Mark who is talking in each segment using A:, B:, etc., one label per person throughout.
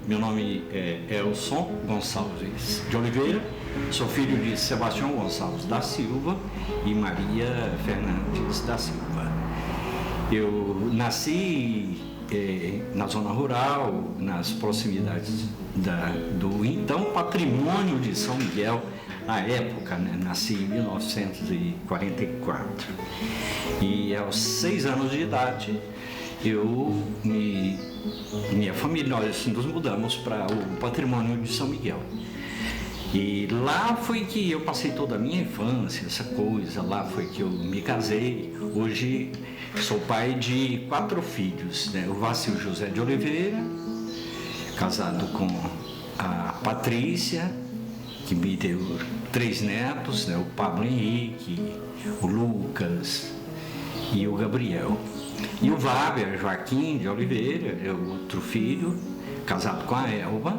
A: Meu nome é Elson Gonçalves de Oliveira, sou filho de Sebastião Gonçalves da Silva e Maria Fernandes da Silva. Eu nasci na zona rural, nas proximidades do então patrimônio de São Miguel, na época, né? Nasci em 1944. E aos 6 anos de idade, minha família, nós nos mudamos para o patrimônio de São Miguel. E lá foi que eu passei toda a minha infância, essa coisa, lá foi que eu me casei. Hoje sou pai de 4 filhos, né? O Vacil José de Oliveira, casado com a Patrícia, que me deu 3 netos, né? O Pablo Henrique, o Lucas e o Gabriel. E o Váber Joaquim de Oliveira, é o outro filho, casado com a Elba,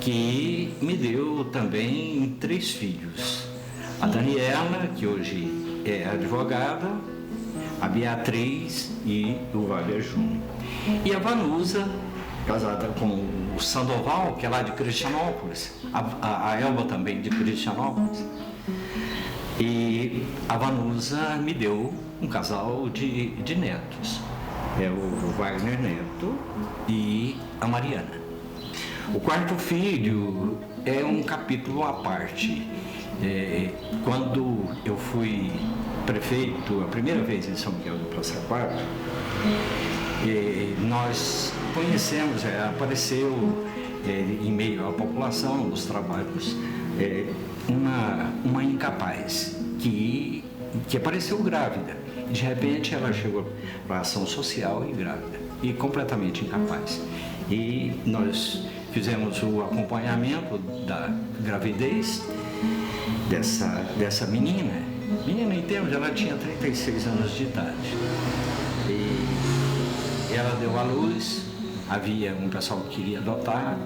A: que me deu também 3 filhos. A Daniela, que hoje é advogada, a Beatriz e o Váber Júnior. E a Vanusa, casada com o Sandoval, que é lá de Cristianópolis, a Elba também de Cristianópolis. E a Vanusa me deu um casal de netos, é o Wagner Neto e a Mariana. O 4º filho é um capítulo à parte. Quando eu fui prefeito a primeira vez em São Miguel do Passa Quatro, nós conhecemos, apareceu em meio à população, nos trabalhos, uma incapaz que apareceu grávida. De repente ela chegou para a ação social e grávida, e completamente incapaz. E nós fizemos o acompanhamento da gravidez dessa menina em termos, ela tinha 36 anos de idade. E ela deu à luz, havia um pessoal que queria adotar,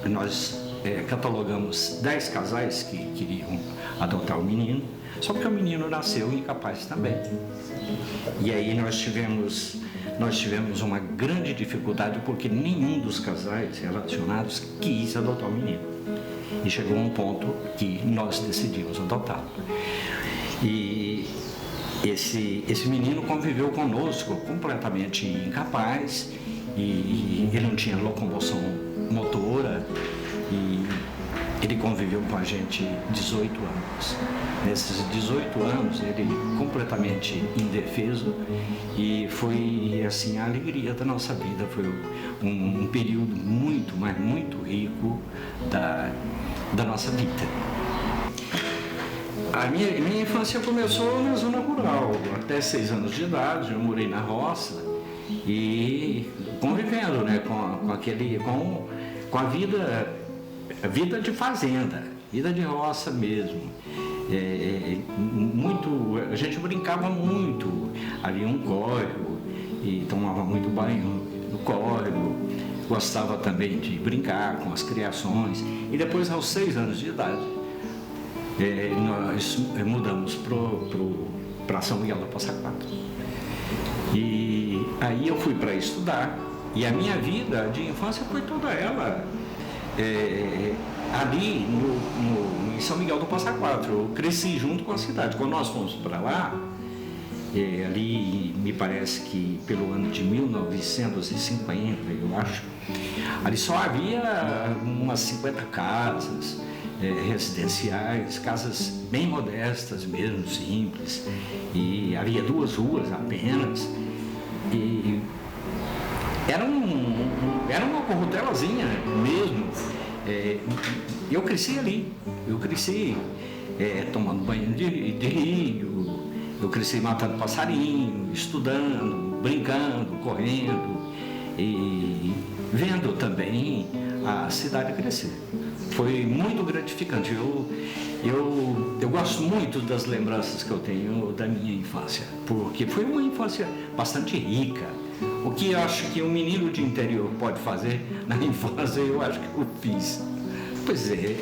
A: nós catalogamos 10 casais que queriam adotar o menino, só que o menino nasceu incapaz também. E aí nós tivemos uma grande dificuldade porque nenhum dos casais relacionados quis adotar o menino. E chegou um ponto que nós decidimos adotá-lo. E esse menino conviveu conosco completamente incapaz, e ele não tinha locomoção motora, e ele conviveu com a gente 18 anos. Nesses 18 anos, ele completamente indefeso, e foi assim a alegria da nossa vida. Foi um período muito, mas muito rico da nossa vida. A minha infância começou na zona rural. Até 6 anos de idade, eu morei na roça e convivendo, né, com a vida de fazenda, vida de roça mesmo. A gente brincava muito, havia um córrego e tomava muito banho no córrego, gostava também de brincar com as criações. E depois, aos 6 anos de idade, nós mudamos para São Miguel do Passa Quatro. E aí eu fui para estudar, e a minha vida de infância foi toda ela ali em São Miguel do Passa Quatro. Eu cresci junto com a cidade. Quando nós fomos para lá, ali me parece que pelo ano de 1950, eu acho, ali só havia umas 50 casas residenciais, casas bem modestas mesmo, simples, e havia 2 ruas apenas, e era uma corrutelazinha mesmo. Eu cresci ali, tomando banho de rio, eu cresci matando passarinho, estudando, brincando, correndo e vendo também a cidade crescer. Foi muito gratificante. Eu gosto muito das lembranças que eu tenho da minha infância, porque foi uma infância bastante rica. O que eu acho que um menino de interior pode fazer na infância, eu acho que eu fiz. Pois é,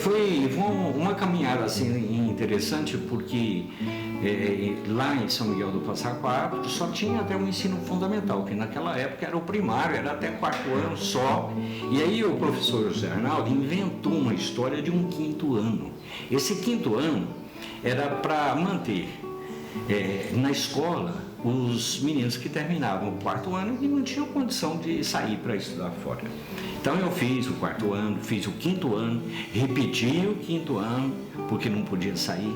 A: Foi uma caminhada assim interessante, porque lá em São Miguel do Passa Quatro só tinha até o ensino fundamental, que naquela época era o primário, era até 4º ano só. E aí o professor José Arnaldo inventou uma história de um 5º ano. Esse 5º ano era para manter na escola os meninos que terminavam o 4º ano e não tinham condição de sair para estudar fora. Então eu fiz o 4º ano, fiz o 5º ano, repeti o 5º ano, porque não podia sair.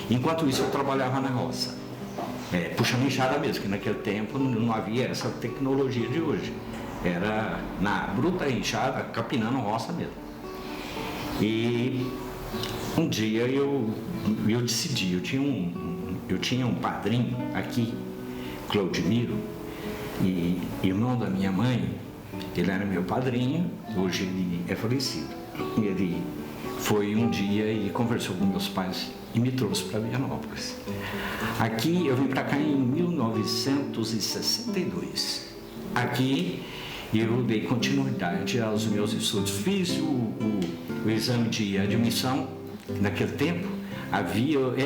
A: Enquanto isso eu trabalhava na roça, puxando enxada mesmo, que naquele tempo não havia essa tecnologia de hoje. Era na bruta enxada, capinando roça mesmo. E um dia eu decidi, eu tinha um padrinho aqui, Claudimiro, e irmão da minha mãe. Ele era meu padrinho, hoje ele é falecido. Ele foi um dia e conversou com meus pais e me trouxe para Vianópolis. Aqui, eu vim para cá em 1962. Aqui eu dei continuidade aos meus estudos. Fiz o exame de admissão. Naquele tempo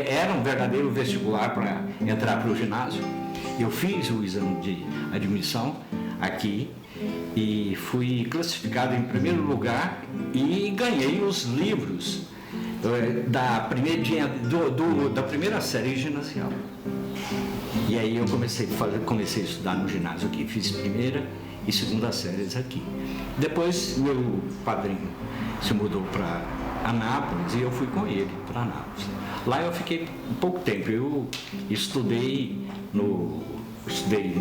A: era um verdadeiro vestibular para entrar para o ginásio. Eu fiz o exame de admissão aqui e fui classificado em primeiro lugar e ganhei os livros da primeira série ginasial. E aí eu comecei a estudar no ginásio aqui, fiz primeira e segunda séries aqui. Depois meu padrinho se mudou para Anápolis e eu fui com ele para Anápolis. Lá eu fiquei pouco tempo, eu estudei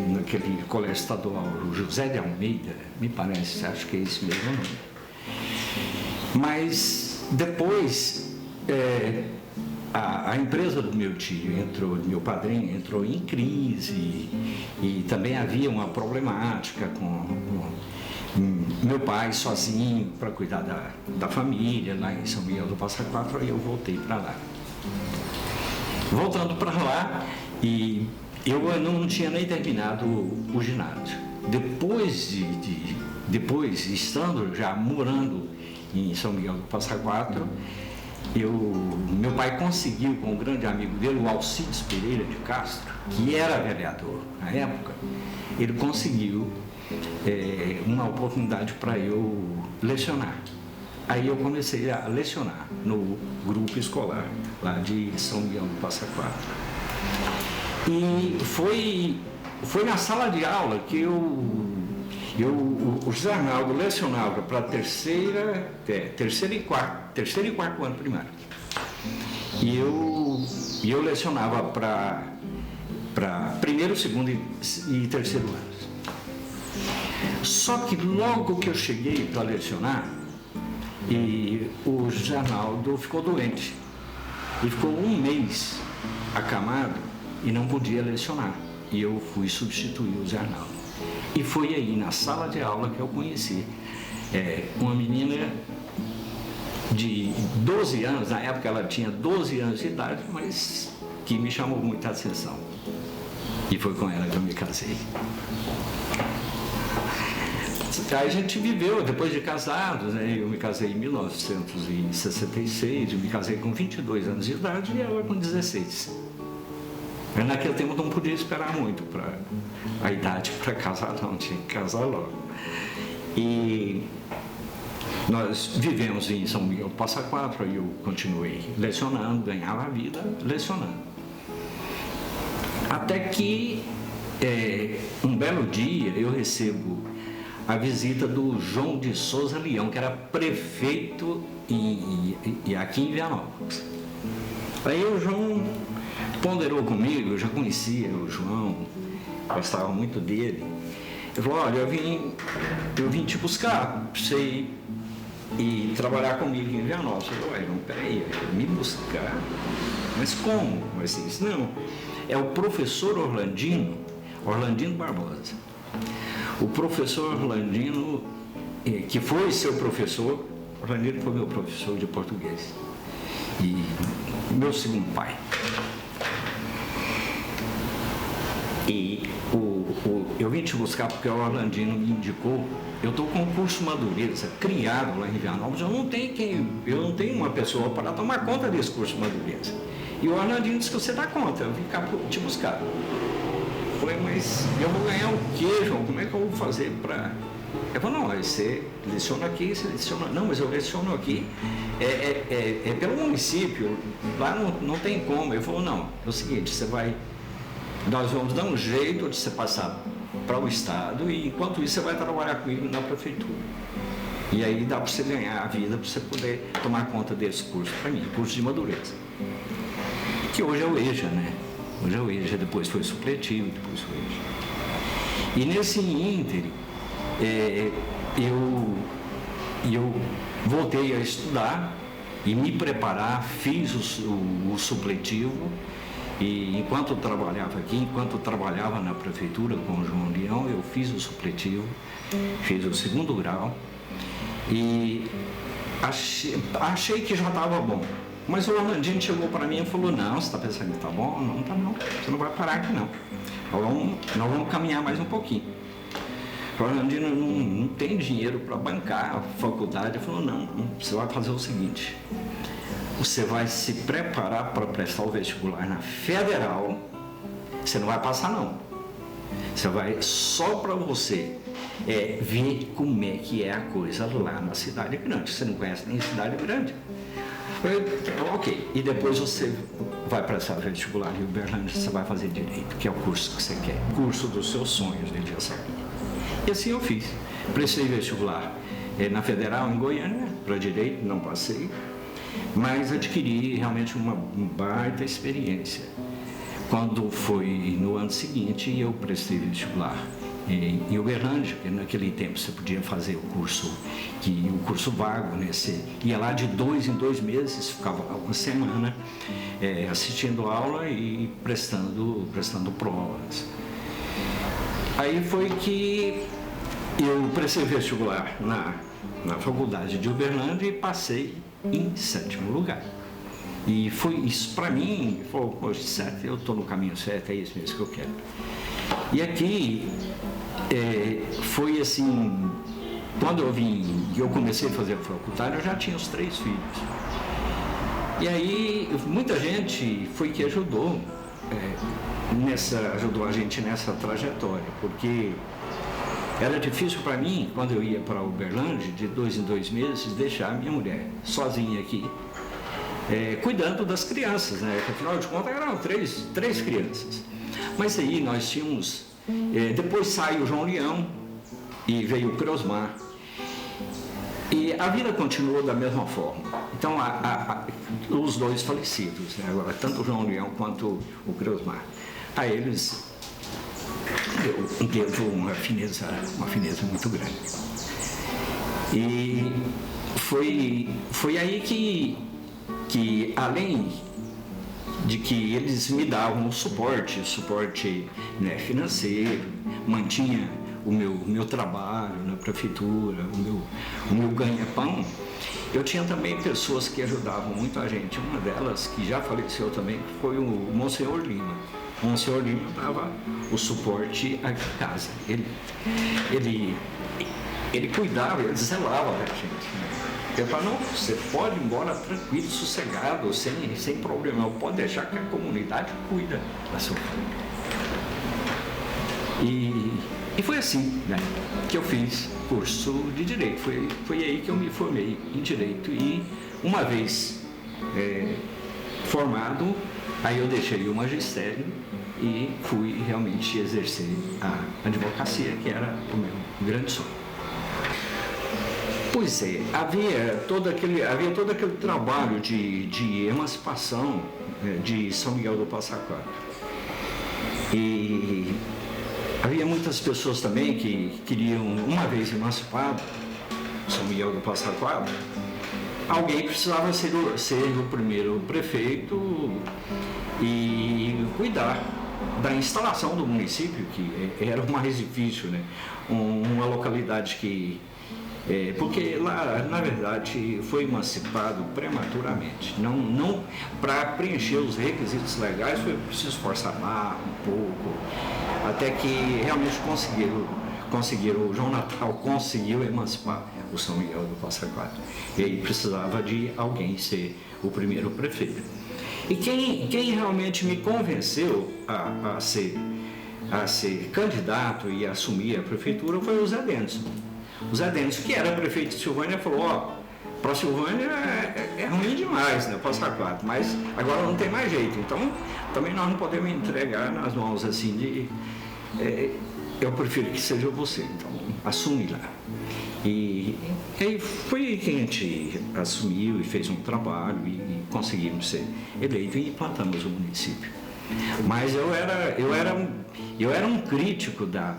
A: naquele colégio estadual José de Almeida, me parece, acho que é esse mesmo nome. Mas depois a empresa do meu tio meu padrinho entrou em crise e também havia uma problemática com meu pai sozinho para cuidar da família lá em São Miguel do Passa Quatro, e eu voltei para lá. Voltando para lá, e eu não tinha nem terminado o ginásio. Depois, estando já morando em São Miguel do Passa Quatro, meu pai conseguiu, com um grande amigo dele, o Alcides Pereira de Castro, que era vereador na época, ele conseguiu uma oportunidade para eu lecionar. Aí eu comecei a lecionar no grupo escolar lá de São Miguel do Passa Quatro. E foi na sala de aula que o José Arnaldo lecionava para terceiro e quarto ano primário. E eu lecionava para primeiro, segundo e terceiro anos. Só que logo que eu cheguei para lecionar, o José Arnaldo ficou doente. Ele ficou um mês acamado e não podia lecionar. E eu fui substituir o José Arnaldo. E foi aí, na sala de aula, que eu conheci uma menina de 12 anos, na época ela tinha 12 anos de idade, mas que me chamou muita atenção. E foi com ela que eu me casei. Aí a gente viveu, depois de casados, né? Eu me casei em 1966, eu me casei com 22 anos de idade e ela com 16. Mas naquele tempo não podia esperar muito para a idade para casar, não, tinha que casar logo. E nós vivemos em São Miguel do Passa Quatro, e eu continuei lecionando, ganhava a vida lecionando. Até que um belo dia eu recebo a visita do João de Souza Leão, que era prefeito aqui em Vianópolis. Aí o João ponderou comigo, eu já conhecia o João, gostava muito dele. Ele falou: olha, eu vim te buscar para você ir trabalhar comigo em Vianópolis. Eu falei: não, peraí, me buscar? Mas como? Mas disse: não, é o professor Orlandino Barbosa. O professor Orlandino, que foi seu professor, Orlandino foi meu professor de português e meu segundo pai. E o eu vim te buscar porque o Orlandino me indicou. Eu estou com o curso Madureza criado lá em Vianópolis. Eu não tenho uma pessoa para tomar conta desse curso Madureza. E o Orlandino disse que você dá conta, eu vim cá te buscar. Eu falei, mas eu vou ganhar o quê, João? Como é que eu vou fazer para... Eu falei, não, você leciona aqui, você leciona... Não, mas eu leciono aqui. É pelo município, lá não tem como. Eu falei, não, é o seguinte, nós vamos dar um jeito de você passar para o Estado e enquanto isso você vai trabalhar comigo na prefeitura. E aí dá para você ganhar a vida, para você poder tomar conta desse curso para mim, curso de madureza. Que hoje é o EJA, né? Hoje é o EJA, depois foi supletivo, depois foi EJA. E nesse ínterim, eu voltei a estudar e me preparar, fiz o supletivo. E enquanto eu trabalhava aqui, enquanto eu trabalhava na prefeitura com o João Leão, eu fiz o supletivo, fiz o 2º grau e achei que já estava bom. Mas o Orlandino chegou para mim e falou, não, você está pensando que está bom? Não está não, você não vai parar aqui não. Nós vamos caminhar mais um pouquinho. O Orlandino não tem dinheiro para bancar a faculdade. Ele falou, não, você vai fazer o seguinte. Você vai se preparar para prestar o vestibular na Federal, você não vai passar não. Você vai só para você ver como é que é a coisa lá na cidade grande. Você não conhece nem cidade grande. Eu falei, ok, e depois você vai prestar o vestibular em Uberlândia, você vai fazer Direito, que é o curso que você quer, curso dos seus sonhos, ele já sabia. E assim eu fiz. Prestei vestibular na Federal, em Goiânia, para Direito, não passei. Mas adquiri realmente uma baita experiência. Quando foi no ano seguinte, eu prestei vestibular em Uberlândia, porque naquele tempo você podia fazer o curso vago, né? Você ia lá de 2 em 2 meses, ficava lá uma semana assistindo aula e prestando provas. Aí foi que eu prestei vestibular na faculdade de Uberlândia e passei em 7º lugar. E foi isso para mim, falou, poxa, certo, eu estou no caminho certo, é isso mesmo que eu quero. E aqui foi assim, quando eu comecei a fazer a faculdade, eu já tinha os 3 filhos. E aí muita gente foi que ajudou a gente nessa trajetória, porque era difícil para mim, quando eu ia para Uberlândia, de 2 em 2 meses, deixar a minha mulher sozinha aqui, cuidando das crianças, né? Afinal de contas, eram três crianças. Mas aí nós tínhamos... depois saiu o João Leão e veio o Creusmar. E a vida continuou da mesma forma. Então, os 2 falecidos, né? Agora, tanto o João Leão quanto o Creusmar. A eles... devo uma fineza muito grande. E foi aí que além de que eles me davam o suporte né, financeiro, mantinha o meu trabalho na prefeitura, o meu ganha-pão, eu tinha também pessoas que ajudavam muito a gente. Uma delas, que já faleceu também, foi o Monsenhor Lima. O Monsenhor Lima dava o suporte à casa. Ele cuidava, ele zelava da gente. Ele falava, não, você pode ir embora tranquilo, sossegado, sem problema. Pode deixar que a comunidade cuida da sua família. E foi assim, né, que eu fiz curso de Direito. Foi aí que eu me formei em Direito. E uma vez formado, aí eu deixei o magistério e fui realmente exercer a advocacia, que era o meu grande sonho. Pois é, havia todo aquele trabalho de emancipação de São Miguel do Passa Quatro. E havia muitas pessoas também que queriam, uma vez emancipado São Miguel do Passa Quatro, alguém precisava ser o primeiro prefeito e cuidar da instalação do município, que era o mais difícil, né? Uma localidade que Porque lá, na verdade, foi emancipado prematuramente. Não para preencher os requisitos legais foi preciso forçar um pouco, até que realmente conseguiram, o João Natal conseguiu emancipar o São Miguel do Passa Quatro. E aí precisava de alguém ser o primeiro prefeito. E quem realmente me convenceu a ser candidato e assumir a prefeitura foi o Zé Denison. O Zé Denison, que era prefeito de Silvânia, falou: para Silvânia é ruim demais, né, Passa Quatro, mas agora não tem mais jeito, então também nós não podemos entregar nas mãos assim de... eu prefiro que seja você, então assume lá. E aí foi que a gente assumiu e fez um trabalho e conseguimos ser eleitos e implantamos o município. Mas eu era um crítico da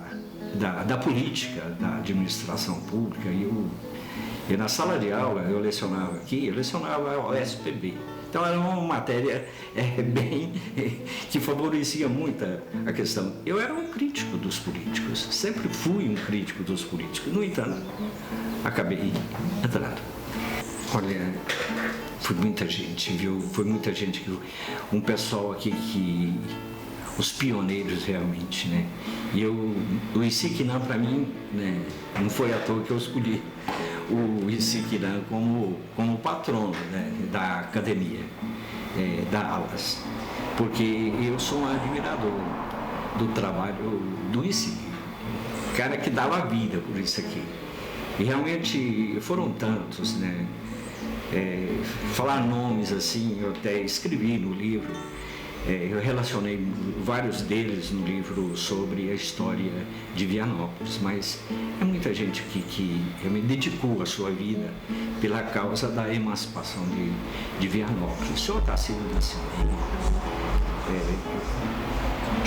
A: política, da administração pública. E na sala de aula eu lecionava o SPB. Então era uma matéria que favorecia muito a questão. Eu era um crítico dos políticos, sempre fui um crítico dos políticos. No entanto, acabei entrando. Olha, foi muita gente, viu? Foi muita gente, um pessoal aqui os pioneiros realmente, né? E o Isiquinã, para mim, né, não foi à toa que eu escolhi o Isiquinã como patrono, né, da academia, da Alas, porque eu sou um admirador do trabalho do Isiquinã, cara que dava vida por isso aqui. E realmente foram tantos, né? Falar nomes assim, eu até escrevi no livro. Eu relacionei vários deles no livro sobre a história de Vianópolis, mas é muita gente que me dedicou a sua vida pela causa da emancipação de Vianópolis. O senhor Tarcísio Nascimento,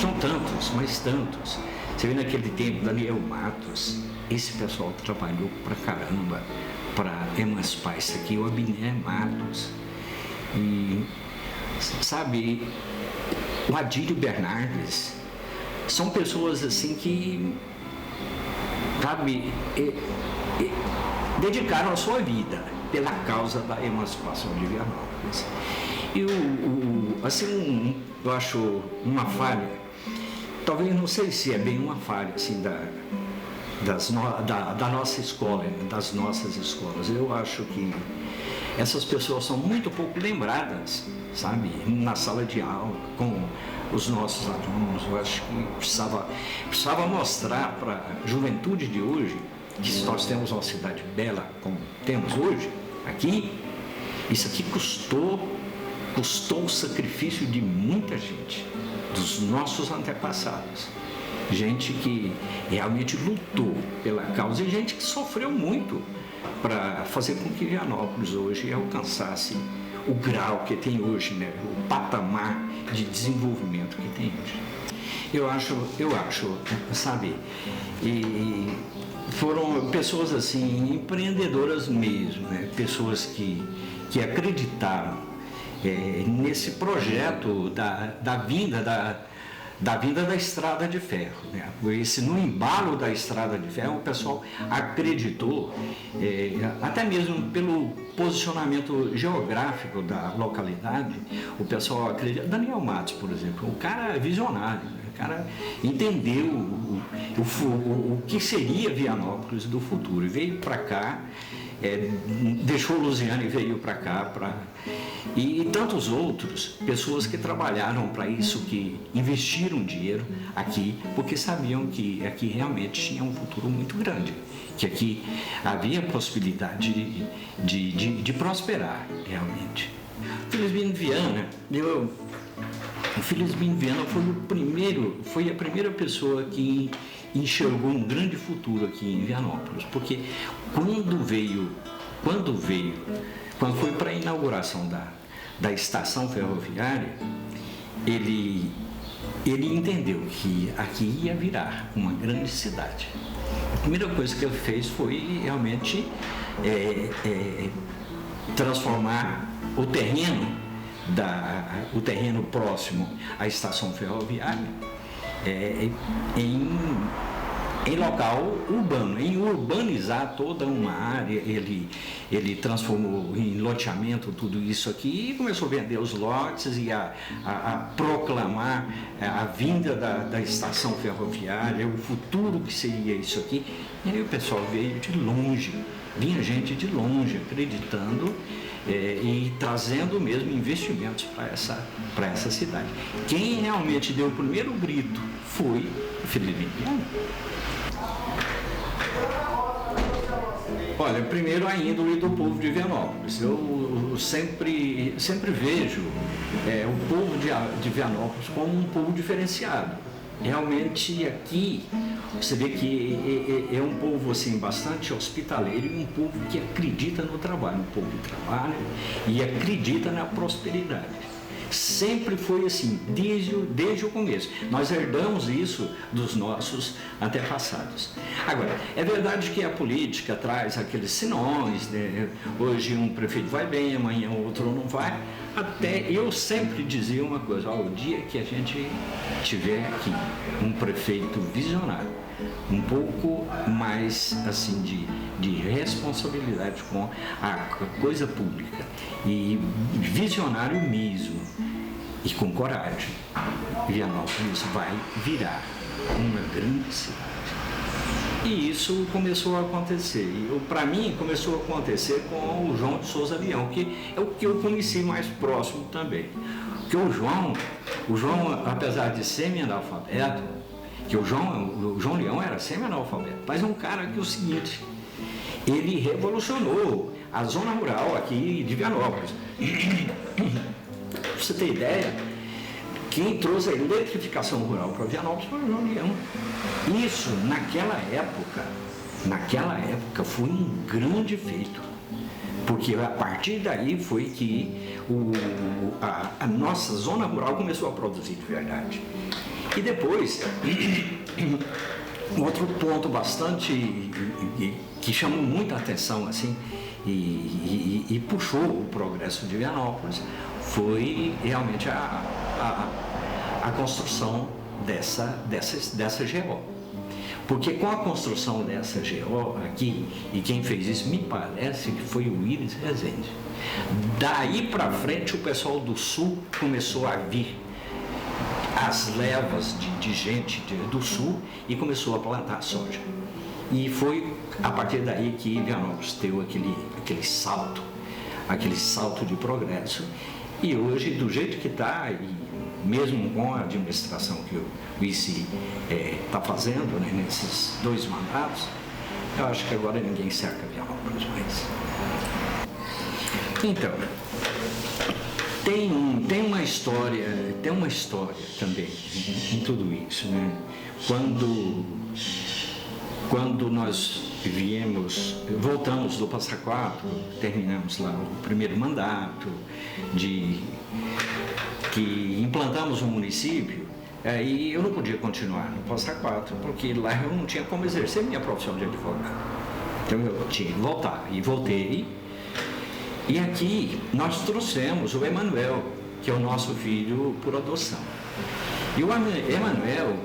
A: são tantos, mas tantos. Você vê naquele tempo, Daniel Matos, esse pessoal trabalhou pra caramba para emancipar isso aqui, o Abner Matos, e sabe, o Adílio Bernardes, são pessoas assim que, sabe, dedicaram a sua vida pela causa da emancipação de Vianópolis. E assim, eu acho uma falha, talvez não sei se é bem uma falha assim da nossa escola, das nossas escolas. Eu acho que essas pessoas são muito pouco lembradas, sabe, na sala de aula, com os nossos alunos. Eu acho que precisava mostrar para a juventude de hoje que se nós temos uma cidade bela como temos hoje, aqui, isso aqui custou o sacrifício de muita gente, dos nossos antepassados. Gente que realmente lutou pela causa e gente que sofreu muito para fazer com que Vianópolis hoje alcançasse o grau que tem hoje, né? O patamar de desenvolvimento que tem hoje. Eu acho, sabe, e foram pessoas assim, empreendedoras mesmo, né? Pessoas que acreditaram nesse projeto da vinda da estrada de ferro, né? No embalo da estrada de ferro, o pessoal acreditou, até mesmo pelo posicionamento geográfico da localidade, o pessoal acredita. Daniel Matos, por exemplo, o cara é visionário, né? O cara entendeu o que seria Vianópolis do futuro e veio para cá, deixou Lusiana e veio para cá, e tantos outros, pessoas que trabalharam para isso, que investiram dinheiro aqui, porque sabiam que aqui realmente tinha um futuro muito grande, que aqui havia possibilidade de prosperar realmente. Felizmino Viana, o Felizmino Viana foi a primeira pessoa que enxergou um grande futuro aqui em Vianópolis, porque quando foi para a inauguração da estação ferroviária, ele entendeu que aqui ia virar uma grande cidade. A primeira coisa que ele fez foi realmente transformar o terreno próximo à estação ferroviária em em local urbano, em urbanizar toda uma área. Ele transformou em loteamento tudo isso aqui e começou a vender os lotes e a proclamar a vinda da estação ferroviária, o futuro que seria isso aqui. E aí o pessoal veio de longe, vinha gente de longe acreditando e trazendo mesmo investimentos para essa cidade. Quem realmente deu o primeiro grito foi o Frederico Vianópolis. Olha, primeiro a índole do povo de Vianópolis. Eu sempre vejo o povo de Vianópolis como um povo diferenciado. Realmente aqui você vê que é um povo assim, bastante hospitaleiro e um povo que acredita no trabalho, um povo que trabalha e acredita na prosperidade. Sempre foi assim, desde o começo. Nós herdamos isso dos nossos antepassados. Agora, é verdade que a política traz aqueles senões, né? Hoje um prefeito vai bem, amanhã o outro não vai. Até eu sempre dizia uma coisa: o dia que a gente tiver aqui um prefeito visionário, um pouco mais assim de responsabilidade com a coisa pública e visionário mesmo e com coragem, Vianópolis vai virar uma grande cidade. E isso começou a acontecer. E para mim começou a acontecer com o João de Souza Leão, que é o que eu conheci mais próximo também. Porque o João, apesar de semi-analfabeto, que o João Leão era semi-analfabeto, mas é um cara que é o seguinte: ele revolucionou a zona rural aqui de Vianópolis. Pra você ter ideia, quem trouxe a eletrificação rural para Vianópolis foi o João Leão. Isso, naquela época foi um grande feito, porque a partir daí foi que a nossa zona rural começou a produzir de verdade. E depois, outro ponto bastante que chamou muita atenção assim e puxou o progresso de Vianópolis foi realmente a construção dessa GO. Porque com a construção dessa GO aqui, e quem fez isso me parece que foi o Willis Rezende, daí para frente o pessoal do sul começou a vir, as levas de gente do sul, e começou a plantar soja. E foi a partir daí que Vianópolis teve aquele salto de progresso. E hoje, do jeito que está, e mesmo com a administração que o vice está fazendo, né, nesses 2 mandatos, eu acho que agora ninguém cerca Vianópolis mais. Então, tem uma história também em tudo isso, né? Quando nós voltamos do Passa Quatro, terminamos lá o primeiro mandato, que implantamos um município, aí eu não podia continuar no Passa Quatro, porque lá eu não tinha como exercer minha profissão de advogado. Então eu tinha que voltar, e voltei. E aqui nós trouxemos o Emanuel, que é o nosso filho por adoção. E o Emanuel,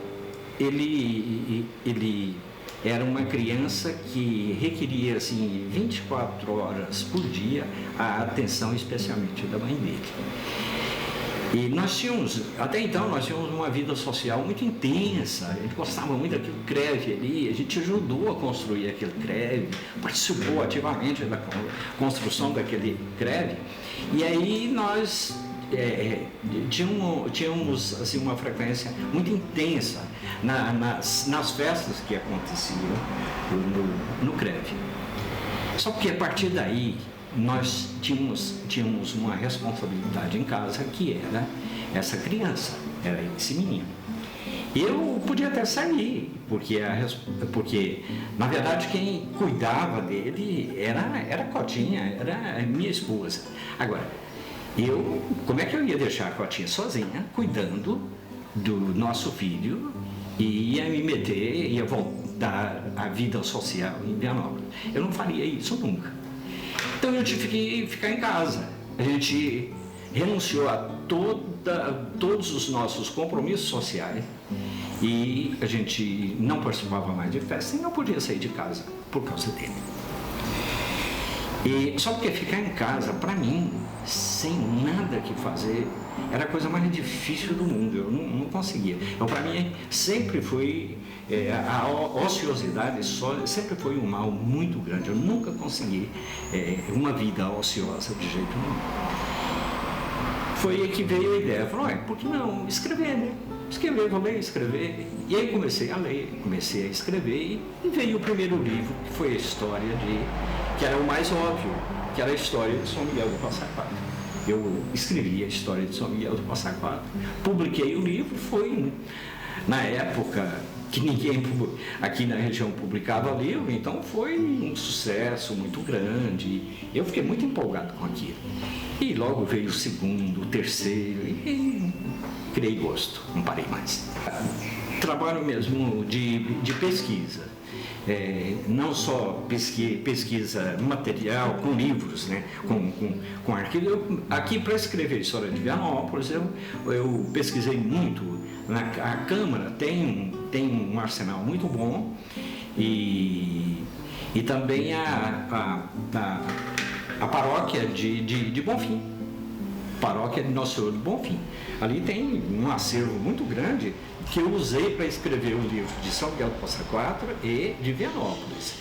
A: ele era uma criança que requeria assim 24 horas por dia a atenção, especialmente da mãe dele. E até então nós tínhamos uma vida social muito intensa, a gente gostava muito daquele CREV ali, a gente ajudou a construir aquele CREV, participou ativamente da construção daquele CREV, e aí nós tínhamos assim, uma frequência muito intensa nas festas que aconteciam no CREV. Só que a partir daí nós tínhamos uma responsabilidade em casa, que era essa criança, era esse menino. Eu podia até sair, porque na verdade quem cuidava dele era a Cotinha, era a minha esposa. Agora, como é que eu ia deixar a Cotinha sozinha, cuidando do nosso filho, e ia me meter, ia voltar à vida social em Vianópolis? Eu não faria isso nunca. Então eu tive que ficar em casa. A gente renunciou a todos os nossos compromissos sociais e a gente não participava mais de festa e não podia sair de casa por causa dele. E só porque ficar em casa, para mim, sem nada que fazer, era a coisa mais difícil do mundo. Eu não conseguia. Então, para mim, sempre foi a ociosidade sempre foi um mal muito grande. Eu nunca consegui uma vida ociosa de jeito nenhum. Foi aí que veio a ideia. Falei, por que não escrever, né? Escrever, vou ler, escrever. E aí comecei a ler, comecei a escrever e veio o primeiro livro, que foi a história que era o mais óbvio, que era a história de São Miguel do Passa Quatro. Eu escrevi a história de São Miguel do Passa Quatro, publiquei o livro, foi na época que ninguém aqui na região publicava livro, então foi um sucesso muito grande. Eu fiquei muito empolgado com aquilo. E logo veio o segundo, o terceiro, e criei gosto, não parei mais. Trabalho mesmo de pesquisa. Não só pesquisa material, com livros, né? com arquivo. Aqui, para escrever a história de Vianópolis, eu pesquisei muito. A Câmara tem um arsenal muito bom e também a paróquia de Bonfim, paróquia de Nosso Senhor do Bonfim. Ali tem um acervo muito grande que eu usei para escrever o livro de São Miguel do Passa Quatro e de Vianópolis.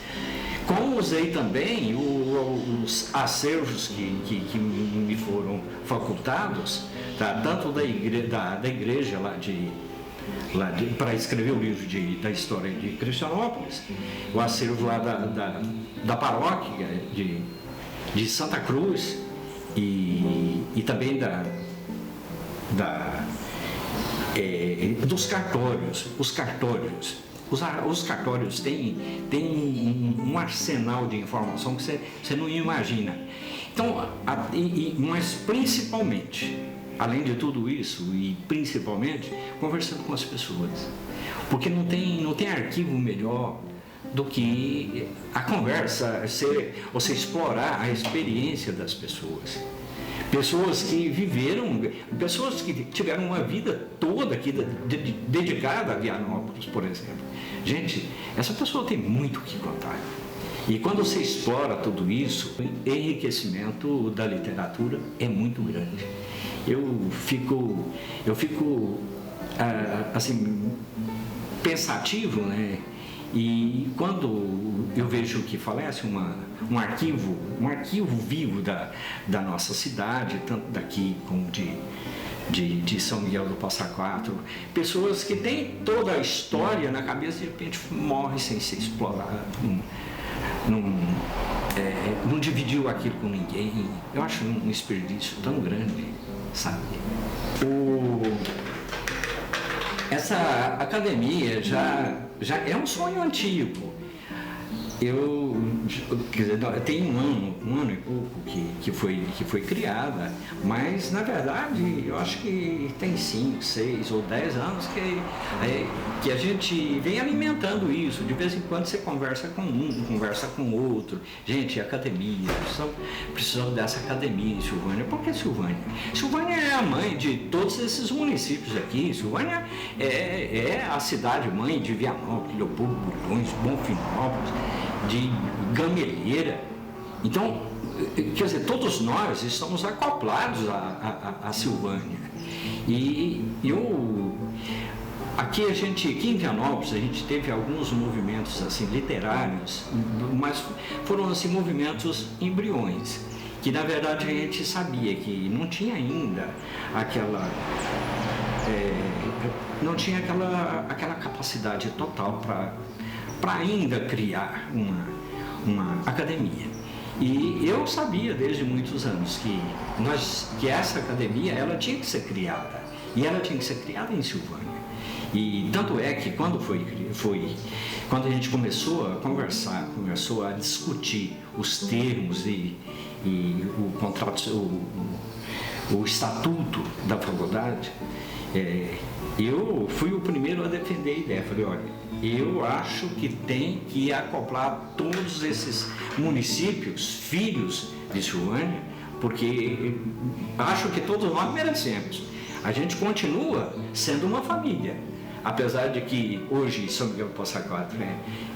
A: Como usei também os acervos que me foram facultados, tá? Tanto da igreja para escrever o livro da história de Cristianópolis, o acervo lá da paróquia de Santa Cruz e também dos cartórios. Os cartórios têm um arsenal de informação que você não imagina. Então, mas principalmente, além de tudo isso, e principalmente, conversando com as pessoas. Porque não tem arquivo melhor do que a conversa, você explorar a experiência das pessoas. Pessoas que viveram, pessoas que tiveram uma vida toda aqui dedicada a Vianópolis, por exemplo. Gente, essa pessoa tem muito o que contar. E quando você explora tudo isso, o enriquecimento da literatura é muito grande. Eu fico assim, pensativo, né? E quando eu vejo que falece um arquivo vivo da nossa cidade, tanto daqui como de São Miguel do Passa Quatro, pessoas que têm toda a história na cabeça, de repente morre sem ser explorado, não dividiu aquilo com ninguém. Eu acho um desperdício tão grande, sabe? Essa academia já é um sonho antigo. Tem um ano e pouco que foi criada, mas na verdade eu acho que tem 5, 6 ou 10 anos que a gente vem alimentando isso. De vez em quando você conversa com um, conversa com outro. Gente, academia, precisamos dessa academia em Silvânia. Por que Silvânia? Silvânia é a mãe de todos esses municípios aqui. Silvânia é a cidade mãe de Vianópolis, Leopoldo Bulhões, Bonfinópolis, de Gameleira. Então, quer dizer, todos nós estamos acoplados a Silvânia. E aqui em Vianópolis, a gente teve alguns movimentos assim, literários, mas foram assim, movimentos embriões, que na verdade a gente sabia que não tinha ainda aquela capacidade total para ainda criar uma academia. E eu sabia desde muitos anos que essa academia ela tinha que ser criada, e ela tinha que ser criada em Silvânia. E tanto é que quando a gente começou a conversar, começou a discutir os termos e o contrato, o estatuto da faculdade, eu fui o primeiro a defender a ideia. Falei, olha, eu acho que tem que acoplar todos esses municípios, filhos de Silvânia, porque acho que todos nós merecemos. A gente continua sendo uma família. apesar de que hoje São Miguel do Passa Quatro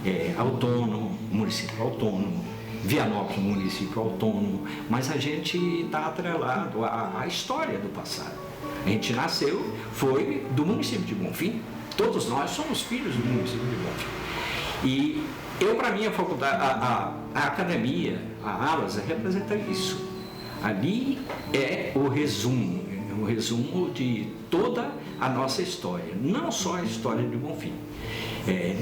A: é autônomo, município autônomo, Vianópolis, município autônomo, mas a gente está atrelado à história do passado. A gente nasceu, foi do município de Bonfim, todos nós somos filhos do município de Bonfim. E eu, para mim, a faculdade, a academia, a ALAS, representa isso. Ali é o resumo de toda a nossa história, não só a história de Bonfim,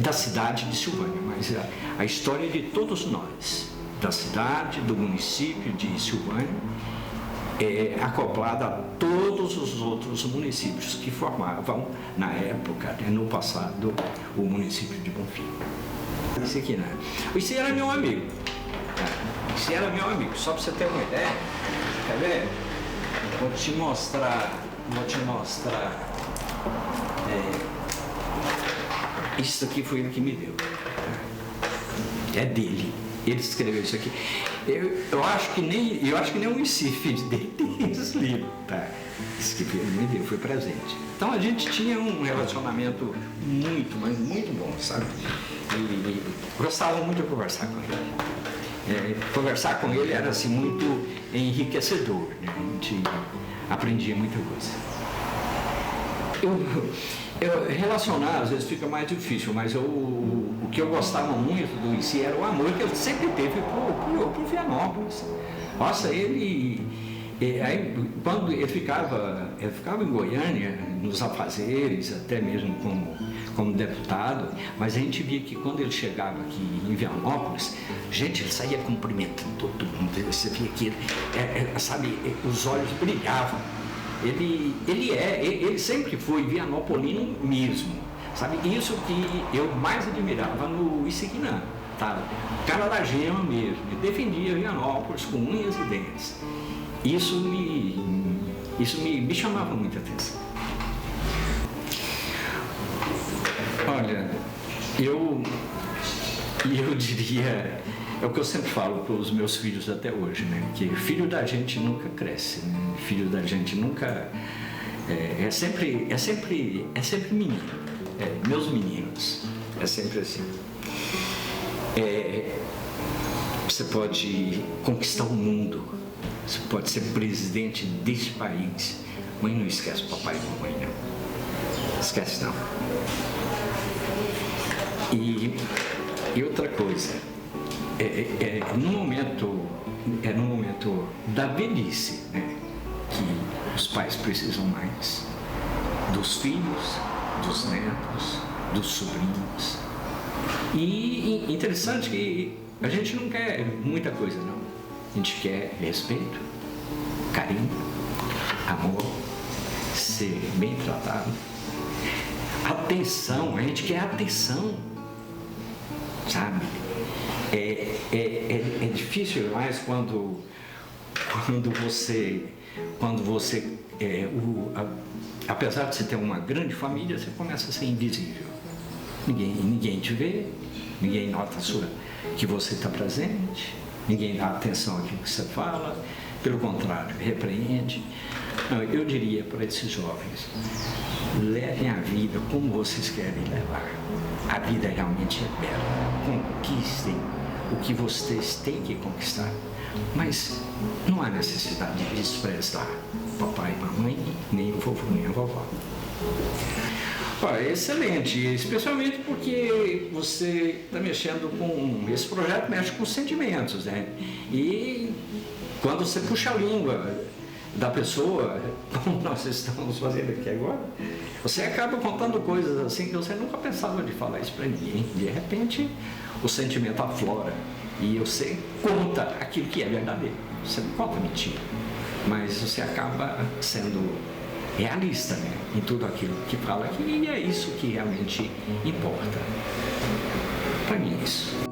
A: da cidade de Silvânia, mas a história de todos nós, da cidade, do município de Silvânia, acoplada a todos os outros municípios que formavam, na época, no passado, o município de Bonfim. Esse aqui, né? Esse era meu amigo. Esse era meu amigo, só para você ter uma ideia. Quer ver? Vou te mostrar. Isso aqui foi ele que me deu. É dele. Ele escreveu isso aqui. Eu acho que nem o filho dele tem esse livro, tá? Isso que ele me deu, foi presente. Então a gente tinha um relacionamento muito, mas muito bom, sabe? E gostava muito de conversar com ele. Conversar com ele era assim muito enriquecedor, né? A gente aprendia muita coisa. Relacionar às vezes fica mais difícil, mas o que eu gostava muito do IC era o amor que ele sempre teve por Vianópolis. Nossa, aí, quando ele ficava em Goiânia, nos afazeres, até mesmo como deputado, mas a gente via que quando ele chegava aqui em Vianópolis, gente, ele saía cumprimentando todo mundo, você via que sabe, os olhos brilhavam. Ele sempre foi vianopolino mesmo, sabe? Isso que eu mais admirava no Isignan, tá? Cara da gema mesmo, ele defendia Vianópolis com unhas e dentes. Isso me chamava muita atenção. Olha, eu diria, é o que eu sempre falo para os meus filhos até hoje, né? Que filho da gente nunca cresce, né? Filho da gente nunca... É sempre menino, meus meninos, é sempre assim. Você pode conquistar o mundo, você pode ser presidente deste país, mas não esquece o papai e mamãe, não. Esquece não. E outra coisa, no momento da velhice, né, que os pais precisam mais dos filhos, dos netos, dos sobrinhos. E interessante que a gente não quer muita coisa, não. A gente quer respeito, carinho, amor, ser bem tratado, atenção, a gente quer atenção, sabe? É difícil mais quando você apesar de você ter uma grande família, você começa a ser invisível. Ninguém te vê, ninguém nota que você está presente, ninguém dá atenção àquilo que você fala, pelo contrário, repreende. Não, eu diria para esses jovens, levem a vida como vocês querem levar. A vida realmente é bela. Conquistem o que vocês têm que conquistar. Mas não há necessidade de desprezar papai e mamãe, nem o vovô, nem a vovó. É excelente, especialmente porque você está mexendo com... Esse projeto mexe com sentimentos, né? E quando você puxa a língua da pessoa, como nós estamos fazendo aqui agora, você acaba contando coisas assim que você nunca pensava de falar isso para ninguém. De repente, o sentimento aflora e você conta aquilo que é verdadeiro. Você não conta mentira, mas você acaba sendo realista, né, em tudo aquilo que fala aqui, e é isso que realmente importa. Para mim é isso.